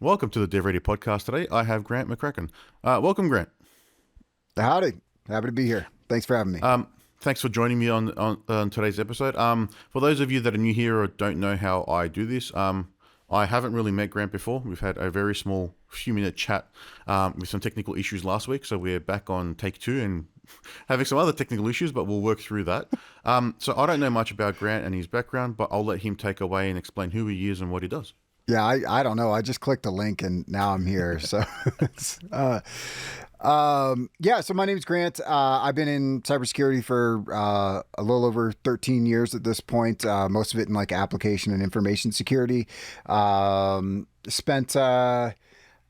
Welcome to the DevRea podcast today. I have Grant McCracken. Welcome, Grant. Howdy. Happy to be here. Thanks for having me. Thanks for joining me on today's episode. For those of you that are new here or don't know how I do this, I haven't really met Grant before. We've had a very small few-minute chat with some technical issues last week, so we're back on take two and having some other technical issues, but we'll work through that. So I don't know much about Grant and his background, but I'll let him take away and explain who he is and what he does. Yeah, I don't know. I just clicked a link and now I'm here. So, so my name's Grant. I've been in cybersecurity for a little over 13 years at this point. Most of it in like application and information security. Spent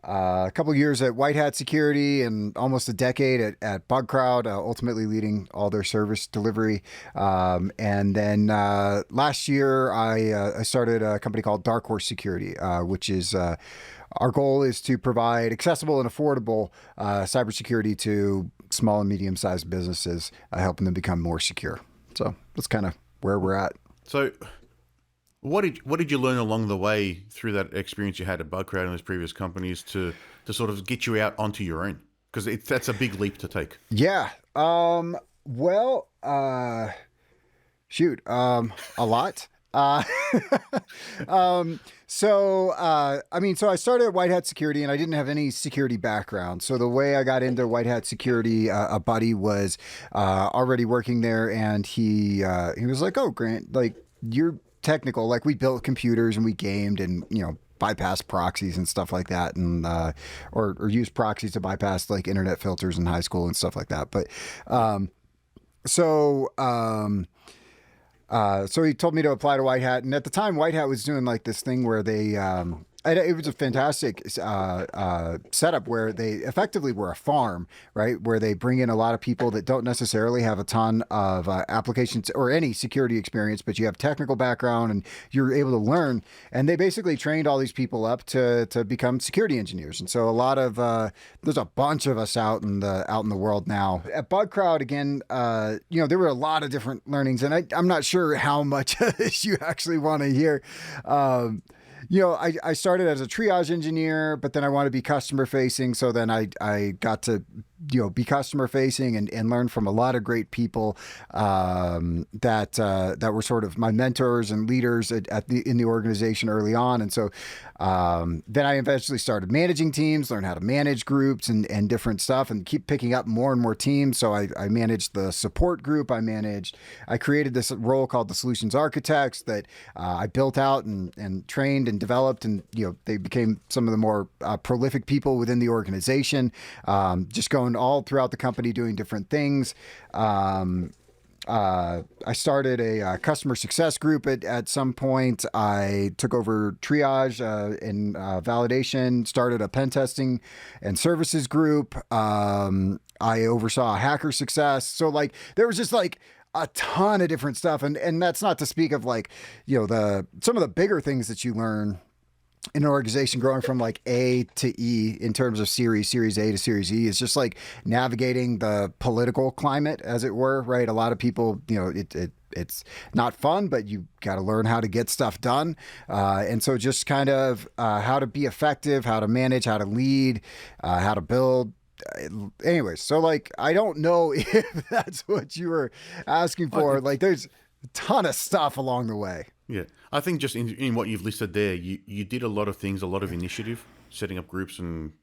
a couple of years at White Hat Security and almost a decade at Bugcrowd, ultimately leading all their service delivery. And then last year, I started a company called DarkHorse Security, which is our goal is to provide accessible and affordable cybersecurity to small and medium-sized businesses, helping them become more secure. So that's kind of where we're at. So what did you learn along the way through that experience you had at Bugcrowd and those previous companies to sort of get you out onto your own? Because that's a big leap to take. Yeah. A lot. So I started at White Hat Security and I didn't have any security background. So the way I got into White Hat Security, a buddy was already working there, and he was like, "Oh, Grant, like you're technical. Like we built computers and we gamed and bypassed proxies and stuff like that, and or used proxies to bypass like internet filters in high school and stuff like that." But so he told me to apply to White Hat, and at the time, White Hat was doing like this thing where they, it was a fantastic setup where they effectively were a farm, right? Where they bring in a lot of people that don't necessarily have a ton of applications or any security experience, but you have technical background and you're able to learn. And they basically trained all these people up to become security engineers. And so a lot of there's a bunch of us out in the world now. At Bugcrowd, again, there were a lot of different learnings, and I'm not sure how much you actually want to hear. I started as a triage engineer, but then I wanted to be customer facing. So then I got to, be customer facing and learn from a lot of great people that were sort of my mentors and leaders in the organization early on. And so then I eventually started managing teams, learned how to manage groups and different stuff, and keep picking up more and more teams. So I managed the support group. I created this role called the solutions architects that I built out and trained and developed, and they became some of the more prolific people within the organization, just going all throughout the company doing different things. I started a customer success group at some point. I took over triage and validation, started a pen testing and services group. I oversaw hacker success. So like there was just like a ton of different stuff. And that's not to speak of like, some of the bigger things that you learn in an organization growing from like A to E in terms of series A to series E is just like navigating the political climate, as it were, right? A lot of people, it's not fun, but you got to learn how to get stuff done. And so just kind of how to be effective, how to manage, how to lead, how to build. Anyways, so like, I don't know if that's what you were asking for. Like there's a ton of stuff along the way. Yeah, I think just in what you've listed there, you did a lot of things, a lot of initiative, setting up groups and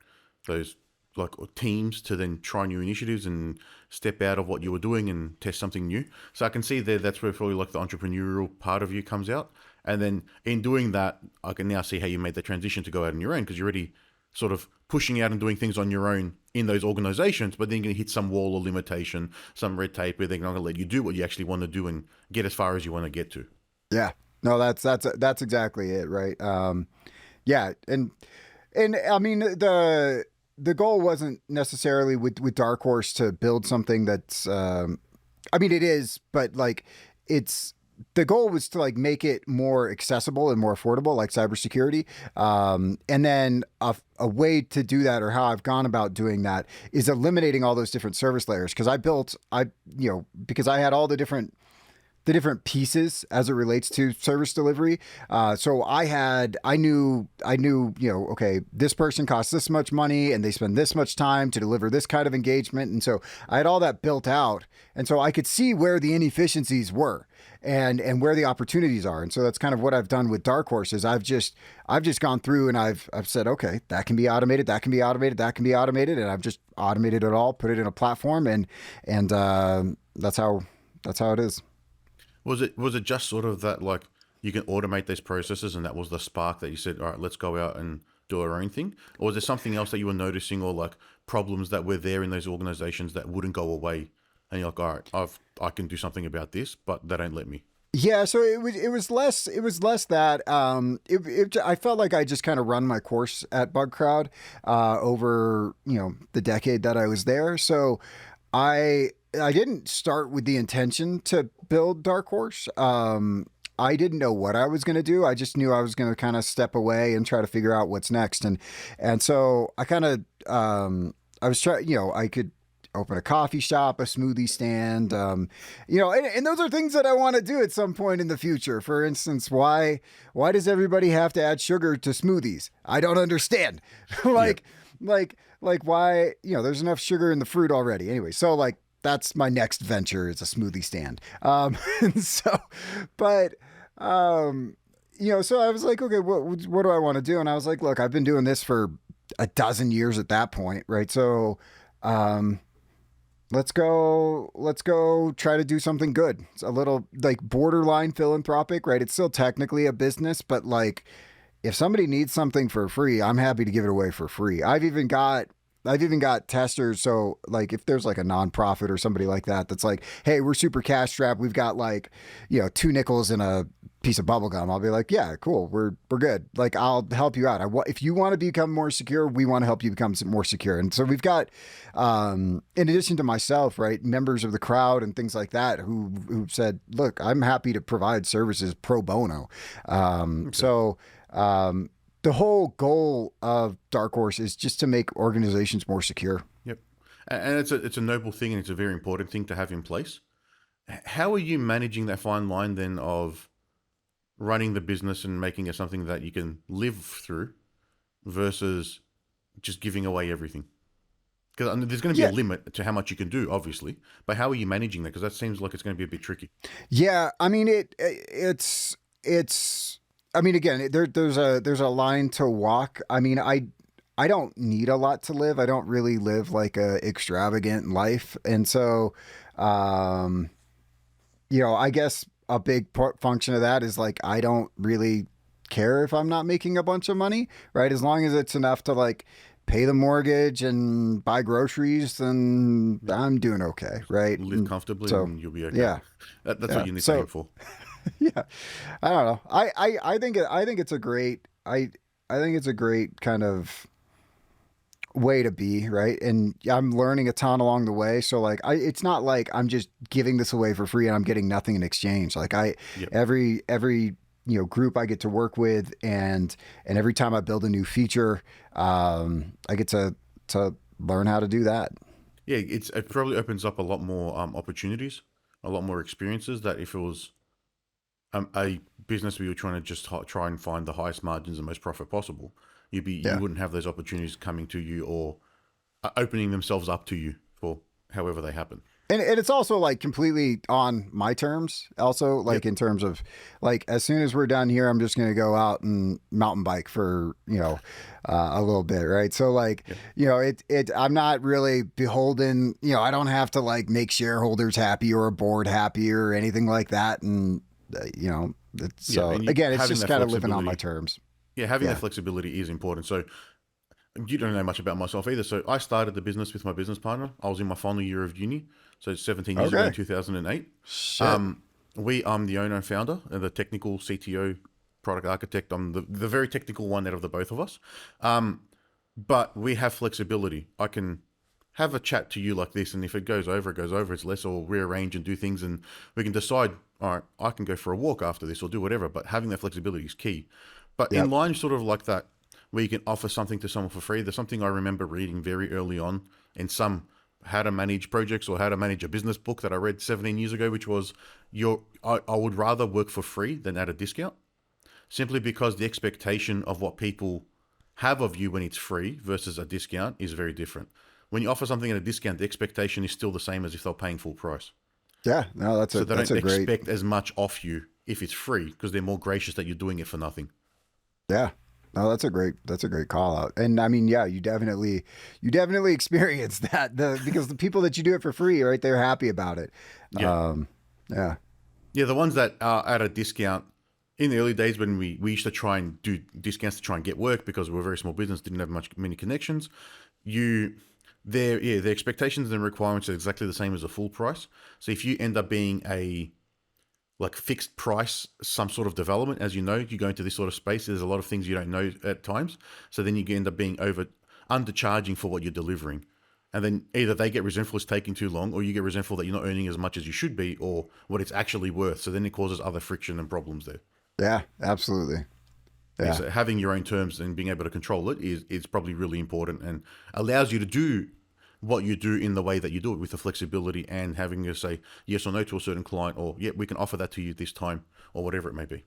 those like teams to then try new initiatives and step out of what you were doing and test something new. So I can see that's where probably like the entrepreneurial part of you comes out. And then in doing that, I can now see how you made the transition to go out on your own, because you're already sort of pushing out and doing things on your own in those organizations, but then you're going to hit some wall or limitation, some red tape where they're not going to let you do what you actually want to do and get as far as you want to get to. Yeah. No, that's exactly it, right? Yeah, and I mean the goal wasn't necessarily with DarkHorse to build something that's, I mean it is, but like the goal was to like make it more accessible and more affordable, like cybersecurity. And then a way to do that, or how I've gone about doing that, is eliminating all those different service layers. Because because I had all the different pieces as it relates to service delivery. So I knew, okay, this person costs this much money and they spend this much time to deliver this kind of engagement. And so I had all that built out. And so I could see where the inefficiencies were and where the opportunities are. And so that's kind of what I've done with DarkHorse is I've just gone through and I've said, okay, that can be automated, that can be automated, that can be automated. And I've just automated it all, put it in a platform and that's how it is. Was it just sort of that, like, you can automate these processes and that was the spark that you said, all right, let's go out and do our own thing? Or was there something else that you were noticing, or like problems that were there in those organizations that wouldn't go away? And you're like, all right, I can do something about this, but they don't let me. Yeah, so it was less that I felt like I just kind of run my course at Bugcrowd over the decade that I was there. So I didn't start with the intention to build DarkHorse. I didn't know what I was going to do. I just knew I was going to kind of step away and try to figure out what's next. And so I kind of I was trying. I could open a coffee shop, a smoothie stand, and those are things that I want to do at some point in the future. For instance, why does everybody have to add sugar to smoothies? I don't understand. like why, there's enough sugar in the fruit already. Anyway, so like that's my next venture is a smoothie stand. So I was like, okay, what do I want to do? And I was like, look, I've been doing this for a dozen years at that point. Right. So, let's go try to do something good. It's a little like borderline philanthropic, right? It's still technically a business, but like if somebody needs something for free, I'm happy to give it away for free. I've even got testers. So like if there's like a nonprofit or somebody like that, that's like, hey, we're super cash strapped. We've got like, 2 nickels and a piece of bubble gum. I'll be like, yeah, cool. We're good. Like I'll help you out. If you want to become more secure, we want to help you become more secure. And so we've got, in addition to myself, right, members of the crowd and things like that who said, look, I'm happy to provide services pro bono. So, the whole goal of DarkHorse is just to make organizations more secure. Yep. And it's a noble thing, and it's a very important thing to have in place. How are you managing that fine line then of running the business and making it something that you can live through versus just giving away everything? Because there's going to be a limit to how much you can do, obviously. But how are you managing that? Because that seems like it's going to be a bit tricky. Yeah, I mean it's. I mean, again, there's a line to walk. I mean, I don't need a lot to live. I don't really live like a extravagant life. And so, I guess a big function of that is like, I don't really care if I'm not making a bunch of money, right? As long as it's enough to like pay the mortgage and buy groceries, then I'm doing okay, right? Live comfortably and you'll be okay. Yeah. That's what you need to aim for. Yeah, I don't know. I think it's a great kind of way to be, right? And I'm learning a ton along the way. So like, it's not like I'm just giving this away for free and I'm getting nothing in exchange. Like every group I get to work with, and every time I build a new feature, I get to learn how to do that. Yeah, it probably opens up a lot more opportunities, a lot more experiences that if it was a business where you're trying to just try and find the highest margins and most profit possible, you wouldn't have those opportunities coming to you or opening themselves up to you for however they happen. And it's also like completely on my terms also, like in terms of like, as soon as we're done here, I'm just going to go out and mountain bike for, a little bit. Right. So like, I'm not really beholden, I don't have to like make shareholders happy or a board happy or anything like that. And, again, it's just kind of living on my terms. Yeah. Having that flexibility is important. So you don't know much about myself either. So I started the business with my business partner. I was in my final year of uni. So 17 years ago in 2008. Shit. I'm the owner and founder and the technical CTO, product architect. I'm the very technical one out of the both of us. But we have flexibility. I can have a chat to you like this, and if it goes over, it goes over. It's less, or rearrange and do things, and we can decide, all right, I can go for a walk after this or do whatever. But having that flexibility is key. But in line sort of like that, where you can offer something to someone for free, there's something I remember reading very early on in some how to manage projects or how to manage a business book that I read 17 years ago, which was I would rather work for free than at a discount, simply because the expectation of what people have of you when it's free versus a discount is very different. When you offer something at a discount, the expectation is still the same as if they're paying full price. Yeah, no, So they that's don't a great. expect as much off you if it's free because they're more gracious that you're doing it for nothing. Yeah. No, that's a great call out. And I mean, yeah, you definitely experience that because the people that you do it for free, right? They're happy about it. Yeah. Yeah. Yeah, the ones that are at a discount in the early days when we used to try and do discounts to try and get work because we were a very small business, didn't have many connections. Their expectations and requirements are exactly the same as a full price. So if you end up being a like fixed price, some sort of development, as you know, you go into this sort of space, there's a lot of things you don't know at times. So then you end up being undercharging for what you're delivering. And then either they get resentful it's taking too long, or you get resentful that you're not earning as much as you should be, or what it's actually worth. So then it causes other friction and problems there. Yeah, absolutely. Yeah. So having your own terms and being able to control it is probably really important and allows you to do what you do in the way that you do it with the flexibility and having to say yes or no to a certain client, or yeah, we can offer that to you this time, or whatever it may be.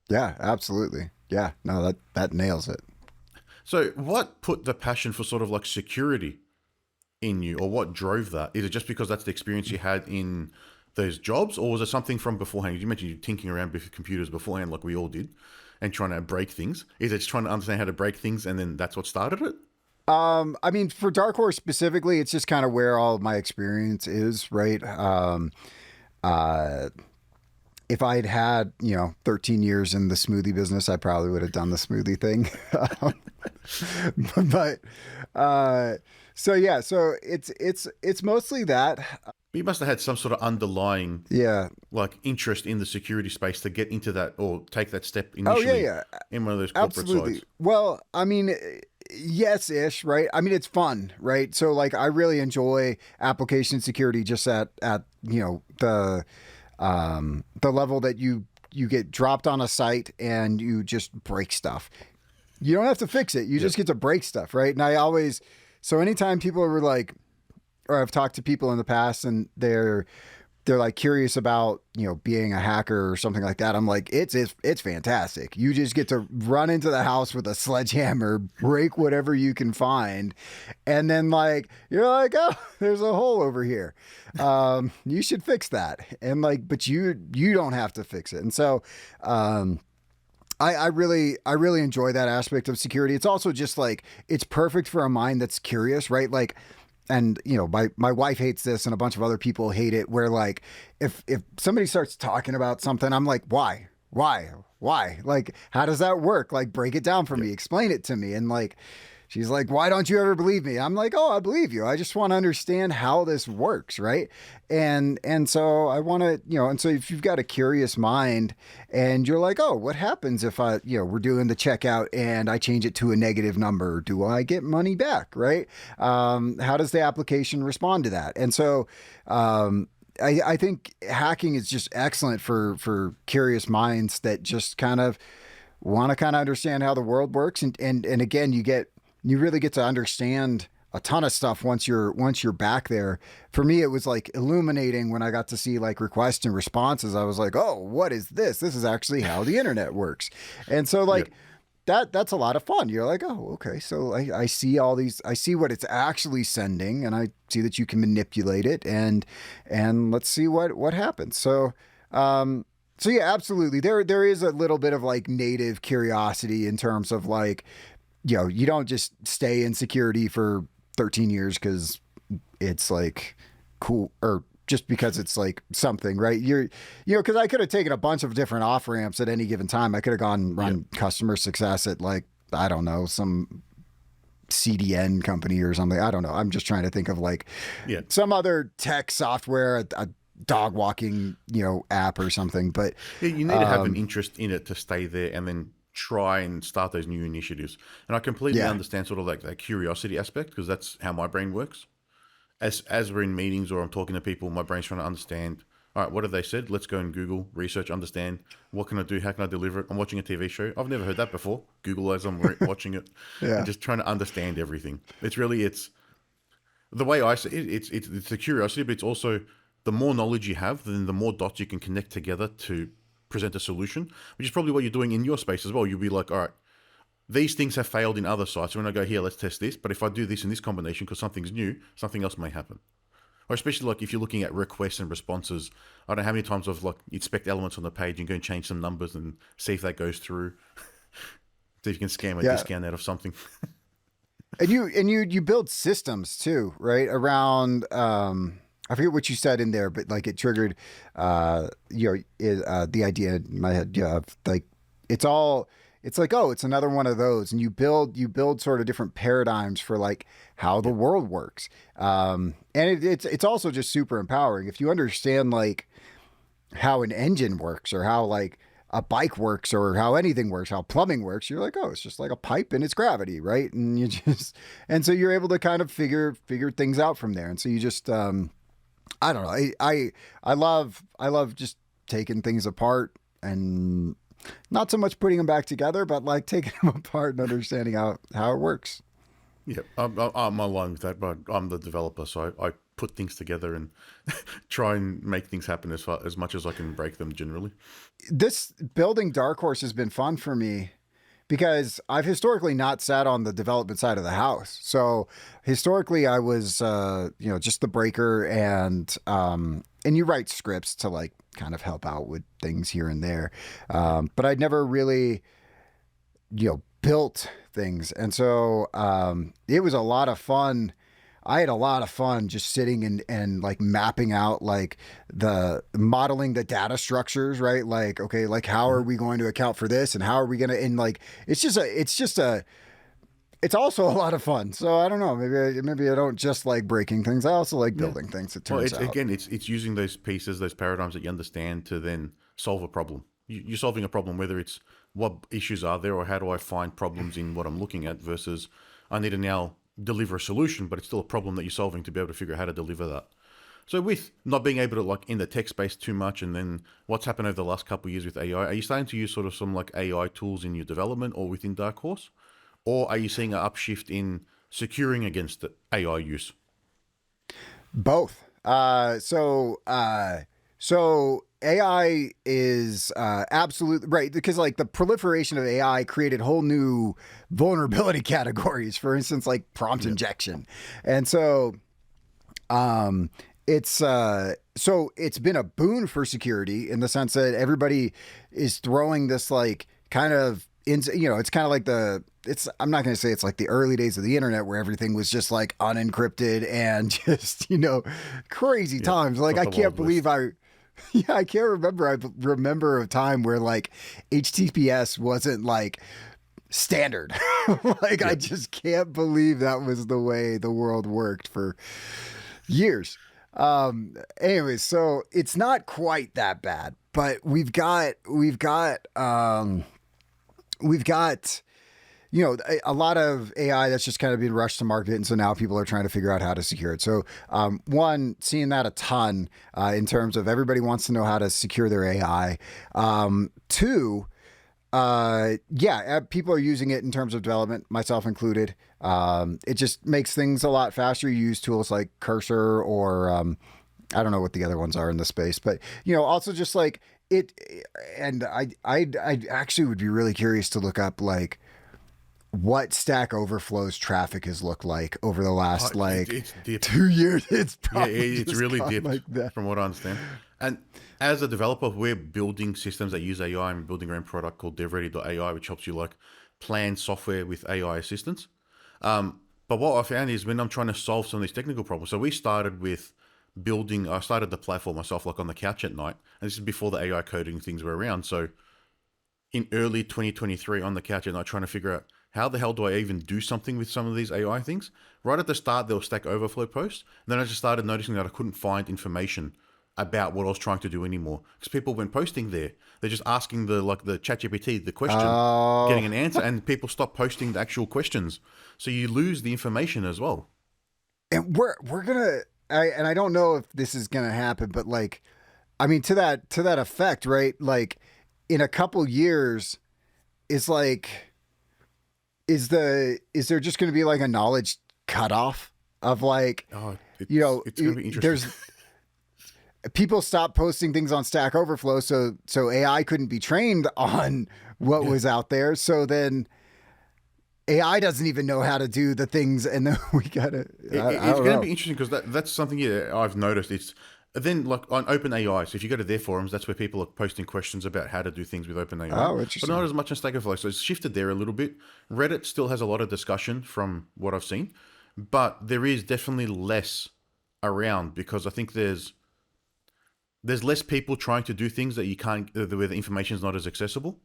Yeah, absolutely. Yeah. No, that nails it. So what put the passion for sort of like security in you, or what drove that? Is it just because that's the experience you had in those jobs, or was it something from beforehand? You mentioned you tinkering around with computers beforehand like we all did and trying to break things. Is it just trying to understand how to break things and then that's what started it? I mean, for DarkHorse specifically, it's just kind of where all of my experience is, right? Uh, if I had 13 years in the smoothie business, I probably would have done the smoothie thing. but, so yeah, so it's mostly that. But you must have had some sort of underlying, Yeah. like interest in the security space to get into that or take that step initially in one of those corporate Absolutely. sides. Well, I mean, yes-ish, right? I mean, it's fun, right? So like, I really enjoy application security just at the level that you get dropped on a site and you just break stuff. You don't have to fix it. You just get to break stuff, right? And so anytime people were like, or I've talked to people in the past and they're like curious about, being a hacker or something like that. I'm like, it's fantastic. You just get to run into the house with a sledgehammer, break whatever you can find. And then like, you're like, oh, there's a hole over here. You should fix that. And like, but you don't have to fix it. And so, I really enjoy that aspect of security. It's also just like, it's perfect for a mind that's curious, right? Like, and my wife hates this and a bunch of other people hate it, where like, if somebody starts talking about something, I'm like, why? Like, how does that work? Like, break it down for me, explain it to me. And like, she's like, why don't you ever believe me? I'm like, oh, I believe you. I just want to understand how this works. Right. And so I want to, and so if you've got a curious mind and you're like, oh, what happens if we're doing the checkout and I change it to a negative number? Do I get money back? Right. How does the application respond to that? And so, I think hacking is just excellent for curious minds that just kind of want to kind of understand how the world works. And again, you really get to understand a ton of stuff once you're back there. For me, it was like illuminating when I got to see like requests and responses. I was like, oh, what is this? This is actually how the internet works. And so like that's a lot of fun. You're like, oh, okay. So I see all these, I see what it's actually sending, and I see that you can manipulate it, and let's see what happens. So yeah, absolutely. There is a little bit of like native curiosity in terms of like, you don't just stay in security for 13 years because it's like cool, or just because it's like something, right? Because I could have taken a bunch of different off ramps at any given time. I could have gone run customer success at like, I don't know, some CDN company or something. I don't know. I'm just trying to think of like some other tech software, a dog walking, app or something. But you need to have an interest in it to stay there and then try and start those new initiatives. And I completely understand sort of like that curiosity aspect, because that's how my brain works. As we're in meetings or I'm talking to people, my brain's trying to understand, all right, what have they said? Let's go and Google, research, understand. What can I do? How can I deliver it? I'm watching a TV show. I've never heard that before. Google as I'm watching it. And just trying to understand everything. It's the way I see it, it's the curiosity, but it's also the more knowledge you have, then the more dots you can connect together to present a solution, which is probably what you're doing in your space as well. You'll be like, all right, these things have failed in other sites. So when I go here, let's test this. But if I do this in this combination because something's new, something else may happen. Or especially like if you're looking at requests and responses, I don't know how many times I've like inspect elements on the page and go and change some numbers and see if that goes through. See if you can scam a discount out of something. And you build systems too, right? Around I forget what you said in there, but like it triggered the idea in my head, of like it's like, oh, it's another one of those. And you build sort of different paradigms for like how the world works. And it's also just super empowering. If you understand like how an engine works or how like a bike works or how anything works, how plumbing works, you're like, oh, it's just like a pipe and it's gravity, right? And so you're able to kind of figure things out from there. And so you just, I don't know. I love just taking things apart and not so much putting them back together, but like taking them apart and understanding how it works. Yeah, I'm aligned with that, but I'm the developer, so I put things together and try and make things happen as much as I can break them generally. This building DarkHorse has been fun for me because I've historically not sat on the development side of the house. So historically I was, just the breaker and you write scripts to like kind of help out with things here and there. But I'd never really, built things. And so it was a lot of fun. I had a lot of fun just sitting and like mapping out like modeling the data structures, right? Like, okay, like how are we going to account for this and how are we going to, and like, it's also a lot of fun. So I don't know, maybe I don't just like breaking things. I also like building things. It turns out. Again, it's using those pieces, those paradigms that you understand to then solve a problem. You're solving a problem, whether it's what issues are there or how do I find problems in what I'm looking at versus I need to now deliver a solution, but it's still a problem that you're solving to be able to figure out how to deliver that. So with not being able to like in the tech space too much, and then what's happened over the last couple of years with AI, are you starting to use sort of some like AI tools in your development or within DarkHorse? Or are you seeing an upshift in securing against the AI use? Both. So AI is absolutely right, because like the proliferation of AI created whole new vulnerability categories. For instance, like prompt injection, and so it's been a boon for security in the sense that everybody is throwing this like kind of it's kind of like I'm not going to say it's like the early days of the internet where everything was just like unencrypted and just, crazy times. Like I can't believe I can't remember. I remember a time where like HTTPS wasn't like standard. I just can't believe that was the way the world worked for years. Anyway, so it's not quite that bad, but we've got a lot of AI that's just kind of being rushed to market. And so now people are trying to figure out how to secure it. So one, seeing that a ton in terms of everybody wants to know how to secure their AI. Two, people are using it in terms of development, myself included. It just makes things a lot faster. You use tools like Cursor or I don't know what the other ones are in the space, but also just like it. And I actually would be really curious to look up like what Stack Overflow's traffic has looked like over the last 2 years. It's probably it's really dipped like that. From what I understand. And as a developer, we're building systems that use AI. I'm building our own product called DevRea.ai, which helps you like plan software with AI assistance. But what I found is when I'm trying to solve some of these technical problems, so we started with I started the platform myself, like on the couch at night. And this is before the AI coding things were around. So in early 2023 on the couch at night, trying to figure out how the hell do I even do something with some of these AI things? Right at the start, there were Stack Overflow posts. And then I just started noticing that I couldn't find information about what I was trying to do anymore. Because people weren't posting there. They're just asking the ChatGPT the question, getting an answer, and people stop posting the actual questions. So you lose the information as well. And we're gonna I don't know if this is gonna happen, but like I mean to that effect, right? Like in a couple years, it's like is there just going to be like a knowledge cutoff of like, it's going to be interesting. people stopped posting things on Stack Overflow, so AI couldn't be trained on what was out there. So then AI doesn't even know how to do the things, and then we gotta. I It's don't going to know. be interesting because that's something I've noticed. It's then like on OpenAI. So if you go to their forums, that's where people are posting questions about how to do things with OpenAI, Oh, but not interesting. as much on Stack Overflow. So it's shifted there a little bit. Reddit still has a lot of discussion from what I've seen, but there is definitely less around because I think there's less people trying to do things that you can't where the information is not as accessible.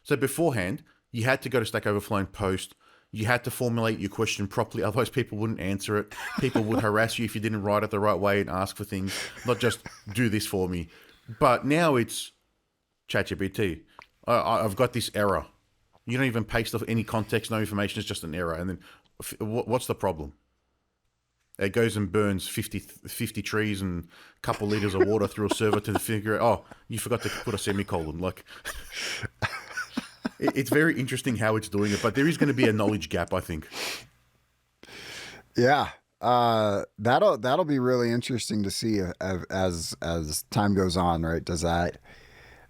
So beforehand, you had to go to Stack Overflow and post. You had to formulate your question properly, otherwise people wouldn't answer it. People would harass you if you didn't write it the right way and ask for things, not just do this for me. But now it's ChatGPT. I've got this error. You don't even paste any context, no information. It's just an error. And then what's the problem? It goes and burns 50 trees and a couple liters of water through a server to figure out, oh, you forgot to put a semicolon. Like, it's very interesting how it's doing it, but there is going to be a knowledge gap, I think. Yeah. That'll be really interesting to see as time goes on, right? Does that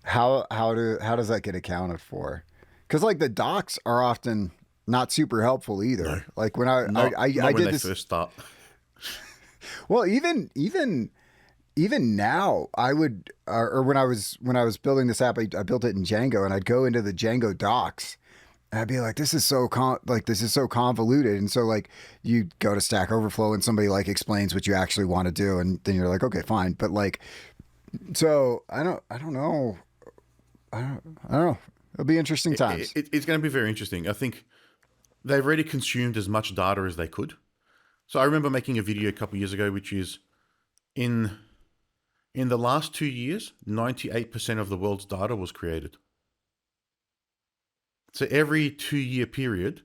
how does that get accounted for? Because like the docs are often not super helpful either. No, Like when not I when did they this. first start. Well, even now, I would or when I was building this app, I built it in Django, and I'd go into the Django docs. And I'd be like, this is so this is so convoluted, and so like you go to Stack Overflow and somebody like explains what you actually want to do, and then you're like, okay, fine. But like, so I don't know, I don't know. It'll be interesting times. It's going to be very interesting. I think they've already consumed as much data as they could. So I remember making a video a couple of years ago, which is in the last 2 years, 98% of the world's data was created. So every 2 year period,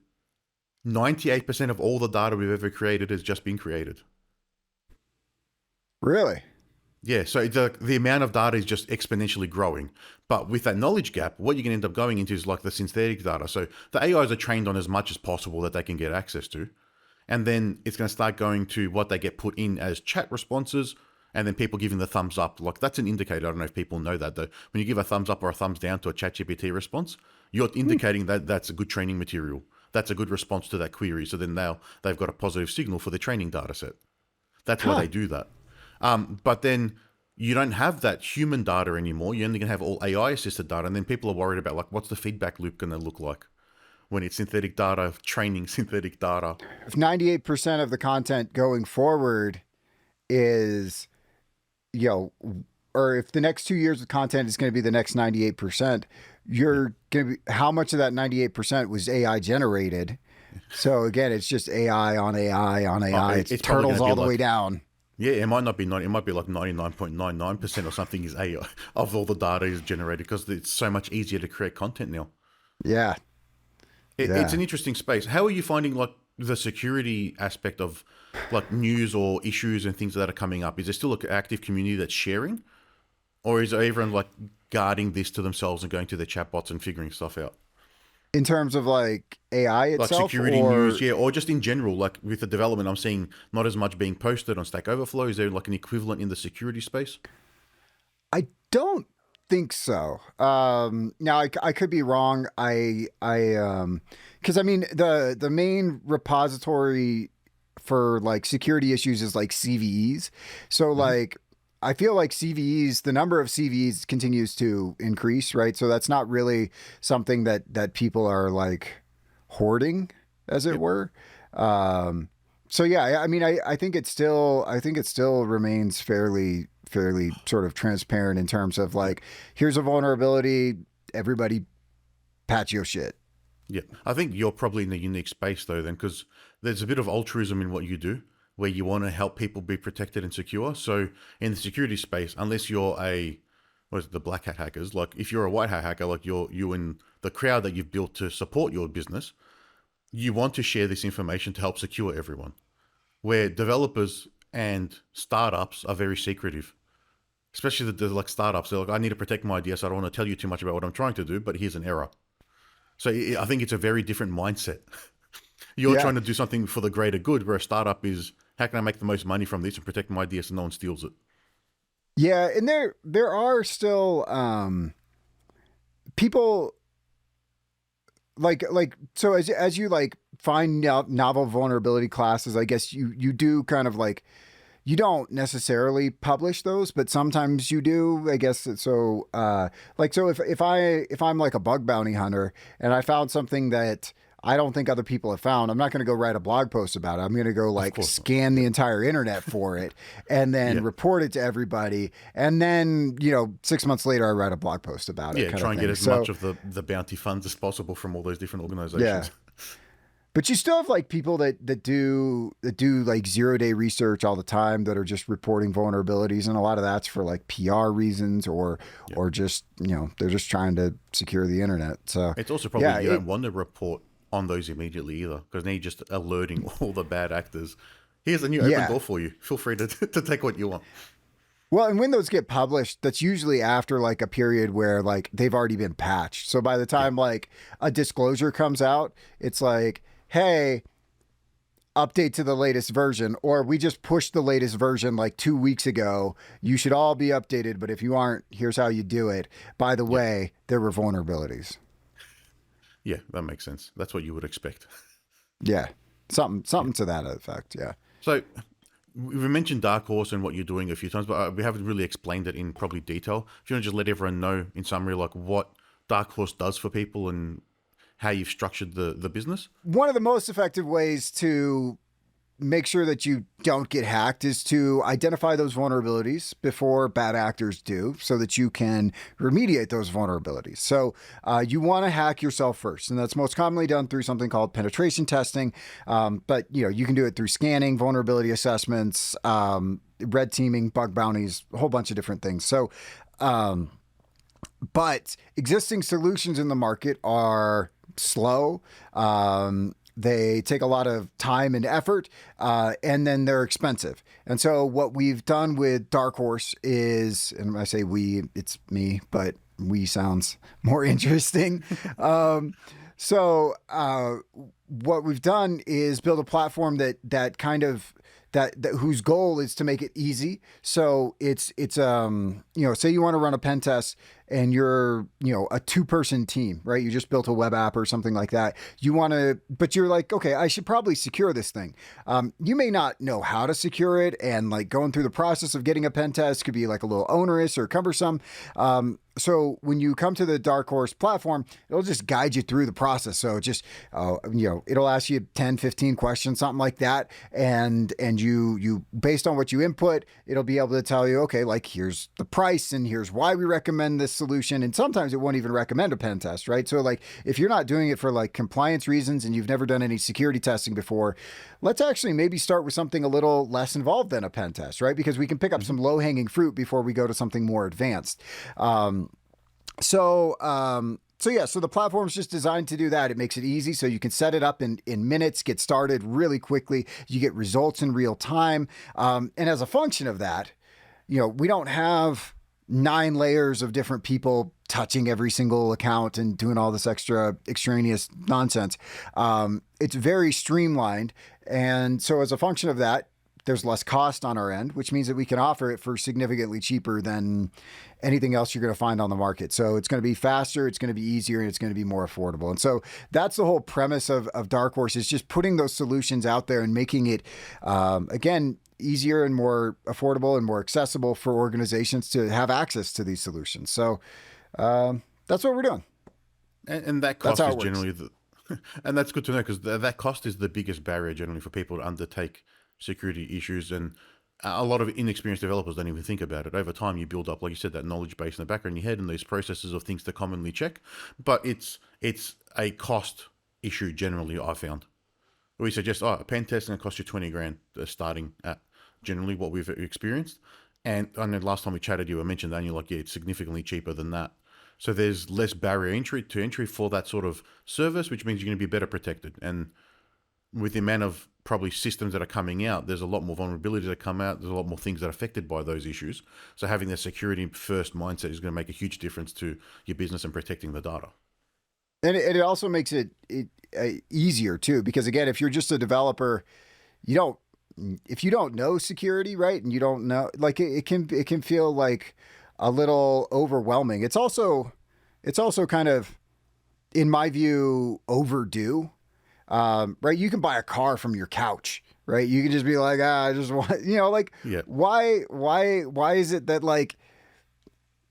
98% of all the data we've ever created has just been created. Really? Yeah, so the amount of data is just exponentially growing. But with that knowledge gap, what you can end up going into is like the synthetic data. So the AIs are trained on as much as possible that they can get access to. And then it's going to start going to what they get put in as chat responses, and then people giving the thumbs up. Like that's an indicator. I don't know if people know that though. When you give a thumbs up or a thumbs down to a ChatGPT response, you're indicating that that's a good training material. That's a good response to that query. So then now they've got a positive signal for the training data set. That's why they do that. But then you don't have that human data anymore. You're only going to have all AI assisted data. And then people are worried about like, what's the feedback loop going to look like when it's synthetic data, training synthetic data? If 98% of the content going forward is, you know, or if the next 2 years of content is going to be the next 98%, you're going to be, how much of that 98% was AI generated? So again, it's just AI on AI on AI. It's turtles all the way down. Yeah, it might not be 90, it might be like 99.99% or something is AI of all the data is generated because it's so much easier to create content now. Yeah. It's an interesting space. How are you finding like the security aspect of like news or issues and things that are coming up? Is there still an active community that's sharing? Or is everyone like guarding this to themselves and going to their chatbots and figuring stuff out? In terms of like AI Like itself, security or news, yeah, or just in general, like with the development, I'm seeing not as much being posted on Stack Overflow. Is there like an equivalent in the security space? I don't think so. Now I could be wrong. Because I mean the main repository for like security issues is like CVEs. So like I feel like CVEs, the number of CVEs continues to increase, right? So that's not really something that people are like hoarding, as it were. So yeah, I mean, I think it still remains fairly sort of transparent in terms of like, here's a vulnerability, everybody patch your shit. Yeah, I think you're probably in a unique space though, then, because there's a bit of altruism in what you do, where you want to help people be protected and secure. So in the security space, unless you're the black hat hackers, like if you're a white hat hacker, like you in the crowd that you've built to support your business, you want to share this information to help secure everyone. Where developers and startups are very secretive, especially the like startups. They're like, I need to protect my idea, so I don't want to tell you too much about what I'm trying to do, but here's an error. So I think it's a very different mindset. You're trying to do something for the greater good, where a startup is, how can I make the most money from this and protect my idea so no one steals it? Yeah, and there are still people so as you like find out novel vulnerability classes, I guess you do kind of like you don't necessarily publish those, but sometimes you do, I guess. So, so if I'm like a bug bounty hunter and I found something that I don't think other people have found, I'm not going to go write a blog post about it. I'm going to go Of like course not. scan the Yeah. entire internet for it and then Yeah. report it to everybody. And then, 6 months later, I write a blog post about it Yeah. kind Try of and get thing. as So, much of the bounty funds as possible from all those different yeah. organizations. But you still have like people that do like 0-day research all the time that are just reporting vulnerabilities, and a lot of that's for like PR reasons Yeah. or just they're just trying to secure the internet. So It's also yeah, probably you don't want to report on those immediately either, because now you're just alerting all the bad actors. Here's a new open yeah. door for you. Feel free to to take what you want. Well, and when those get published, that's usually after like a period where like they've already been patched. So by the Yeah. time like a disclosure comes out, it's like, hey, update to the latest version, or we just pushed the latest version like 2 weeks ago. You should all be updated, but if you aren't, here's how you do it. By the Yeah. way, there were vulnerabilities. Yeah, that makes sense. That's what you would expect. Yeah, Yeah. something to that effect. Yeah. So we mentioned DarkHorse and what you're doing a few times, but we haven't really explained it in probably detail. If you want to just let everyone know in summary, like what DarkHorse does for people and how you've structured the business. One of the most effective ways to make sure that you don't get hacked is to identify those vulnerabilities before bad actors do so that you can remediate those vulnerabilities. So you want to hack yourself first, and that's most commonly done through something called penetration testing. But you can do it through scanning, vulnerability assessments, red teaming, bug bounties, a whole bunch of different things. So but existing solutions in the market are slow. They take a lot of time and effort, and then they're expensive. And so, what we've done with DarkHorse is, and when I say we, it's me, but we sounds more interesting. So, what we've done is build a platform that kind of that whose goal is to make it easy. So it's say you want to run a pen test and you're a 2-person team, right? You just built a web app or something like that. But you're like, okay, I should probably secure this thing. You may not know how to secure it, and like going through the process of getting a pen test could be like a little onerous or cumbersome. So when you come to the DarkHorse platform, it'll just guide you through the process. So just, it'll ask you 10, 15 questions, something like that. And you based on what you input, it'll be able to tell you, okay, like here's the price and here's why we recommend this solution. And sometimes it won't even recommend a pen test, right? So like if you're not doing it for like compliance reasons and you've never done any security testing before, let's actually maybe start with something a little less involved than a pen test, right? Because we can pick up some low hanging fruit before we go to something more advanced. So the platform's just designed to do that. It makes it easy so you can set it up in minutes, get started really quickly. You get results in real time. And as a function of that, we don't have 9 layers of different people touching every single account and doing all this extra extraneous nonsense. It's very streamlined. And so as a function of that, there's less cost on our end, which means that we can offer it for significantly cheaper than anything else you're going to find on the market. So it's going to be faster, it's going to be easier, and it's going to be more affordable. And so that's the whole premise of DarkHorse, is just putting those solutions out there and making it, again, easier and more affordable and more accessible for organizations to have access to these solutions. So that's what we're doing. And that That's cost how is it works. generally and that's good to know, because that cost is the biggest barrier generally for people to undertake security issues, and a lot of inexperienced developers don't even think about it. Over time, you build up, like you said, that knowledge base in the back of your head and these processes of things to commonly check. But it's a cost issue generally, I found. We suggest, a pen test and it costs you 20 grand starting at generally what we've experienced. And I know last time we chatted, you mentioned that, and you're like, yeah, it's significantly cheaper than that. So there's less barrier to entry for that sort of service, which means you're going to be better protected. And with the amount of probably systems that are coming out, there's a lot more vulnerabilities that come out. There's a lot more things that are affected by those issues. So having the security first mindset is going to make a huge difference to your business and protecting the data. And it also makes it easier too, because again, if you're just a developer, you don't if you don't know security, right, and you don't know, like it can feel like a little overwhelming. It's also kind of, in my view, overdue. Right? You can buy a car from your couch, right? You can just be like, I just want, like, Yeah. why is it that like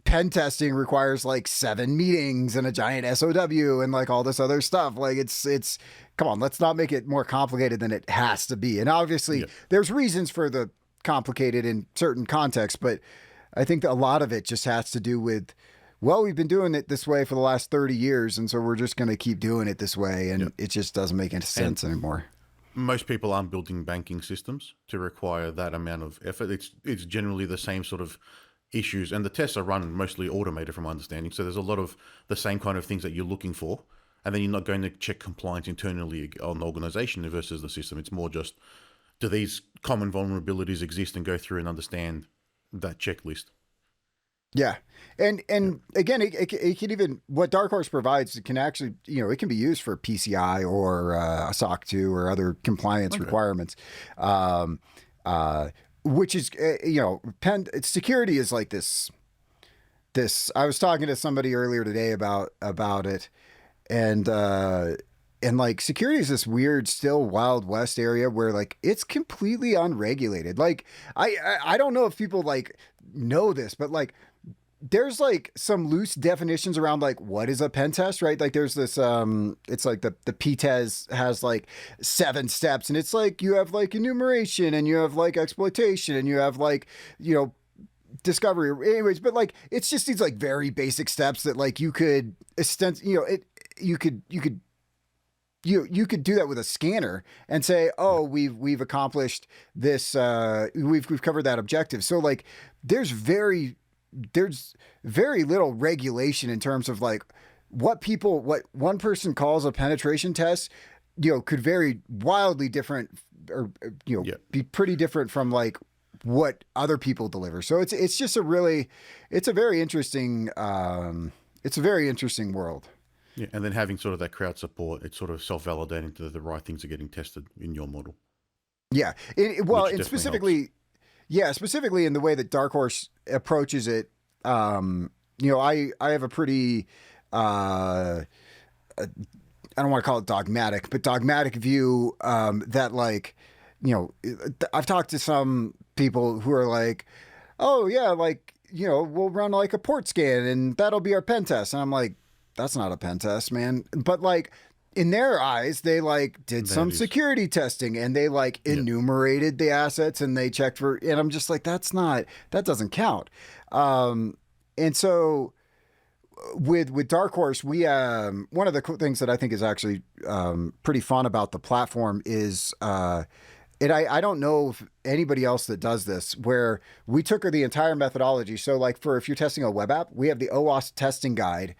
pen testing requires like 7 meetings and a giant SOW and like all this other stuff? Like it's come on, let's not make it more complicated than it has to be. And obviously there's reasons for the complicated in certain contexts, but I think that a lot of it just has to do with, well, we've been doing it this way for the last 30 years, and so we're just going to keep doing it this way, and it just doesn't make any sense anymore. Most people aren't building banking systems to require that amount of effort. It's generally the same sort of issues, and the tests are run mostly automated from my understanding. So there's a lot of the same kind of things that you're looking for, and then you're not going to check compliance internally on the organization versus the system. It's more just, do these common vulnerabilities exist, and go through and understand that checklist. Yeah. And again, it can even, what DarkHorse provides, it can actually, it can be used for PCI or a SOC 2 or other compliance requirements. Which is, security is like this, I was talking to somebody earlier today about it, and like security is this weird, still Wild West area where like it's completely unregulated. Like I don't know if people like know this, but like there's like some loose definitions around like what is a pen test, right? Like there's this it's like the PTES has like 7 steps, and it's like you have like enumeration, and you have like exploitation, and you have like discovery, anyways. But like it's just these like very basic steps that like you could you could do that with a scanner and say, oh, we've accomplished this, we've covered that objective. So like there's very little regulation in terms of like what one person calls a penetration test, could vary wildly different, or be pretty different from like what other people deliver. So it's just a very interesting world. Yeah, and then having sort of that crowd support, it's sort of self-validating that the right things are getting tested in your model. Yeah, and specifically in the way that DarkHorse approaches it, I have a pretty, I don't want to call it dogmatic, but dogmatic view that like, I've talked to some people who are like, oh yeah, like, we'll run like a port scan and that'll be our pen test. And I'm like, that's not a pen test, man. But like in their eyes, they like did some security testing, and they like enumerated the assets, and they checked for, and I'm just like, that doesn't count. And so with DarkHorse, we, one of the cool things that I think is actually pretty fun about the platform is, and I don't know if anybody else that does this, where we took the entire methodology. So like if you're testing a web app, we have the OWASP testing guide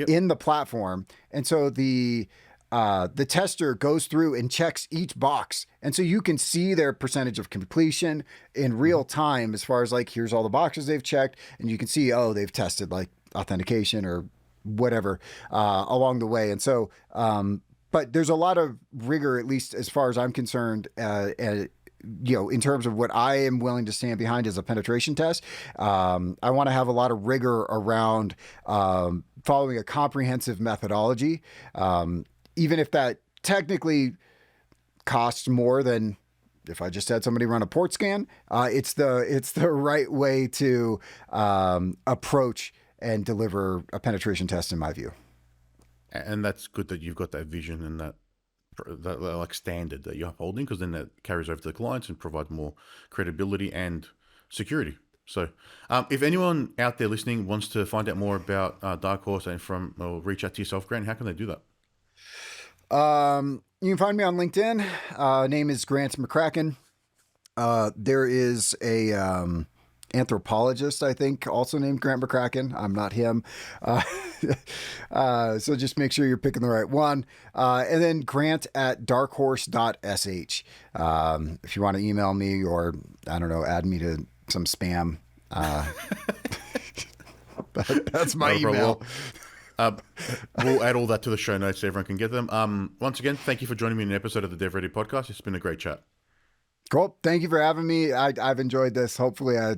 in the platform. And so the tester goes through and checks each box. And so you can see their percentage of completion in real time, as far as like, here's all the boxes they've checked. And you can see, oh, they've tested like authentication or whatever along the way. And so, but there's a lot of rigor, at least as far as I'm concerned, in terms of what I am willing to stand behind as a penetration test. I want to have a lot of rigor around following a comprehensive methodology, even if that technically costs more than if I just had somebody run a port scan. It's the right way to approach and deliver a penetration test, in my view. And that's good that you've got that vision and that like standard that you're upholding, because then that carries over to the clients and provides more credibility and security. So if anyone out there listening wants to find out more about DarkHorse or reach out to yourself, Grant, how can they do that? You can find me on LinkedIn. Name is Grant McCracken. There is a anthropologist, I think, also named Grant McCracken. I'm not him. So just make sure you're picking the right one. And then grant@darkhorse.sh. If you want to email me, or, I don't know, add me to some spam. That's my email. We'll add all that to the show notes so everyone can get them. Once again, thank you for joining me in an episode of the DevRea podcast. It's been a great chat. Cool. Thank you for having me. I've enjoyed this. Hopefully I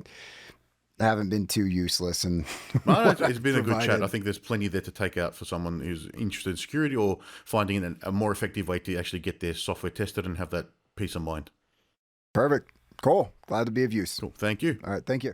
haven't been too useless. And No, it's been a good chat. I think there's plenty there to take out for someone who's interested in security or finding a more effective way to actually get their software tested and have that peace of mind. Perfect. Cool. Glad to be of use. Cool. Thank you. All right. Thank you.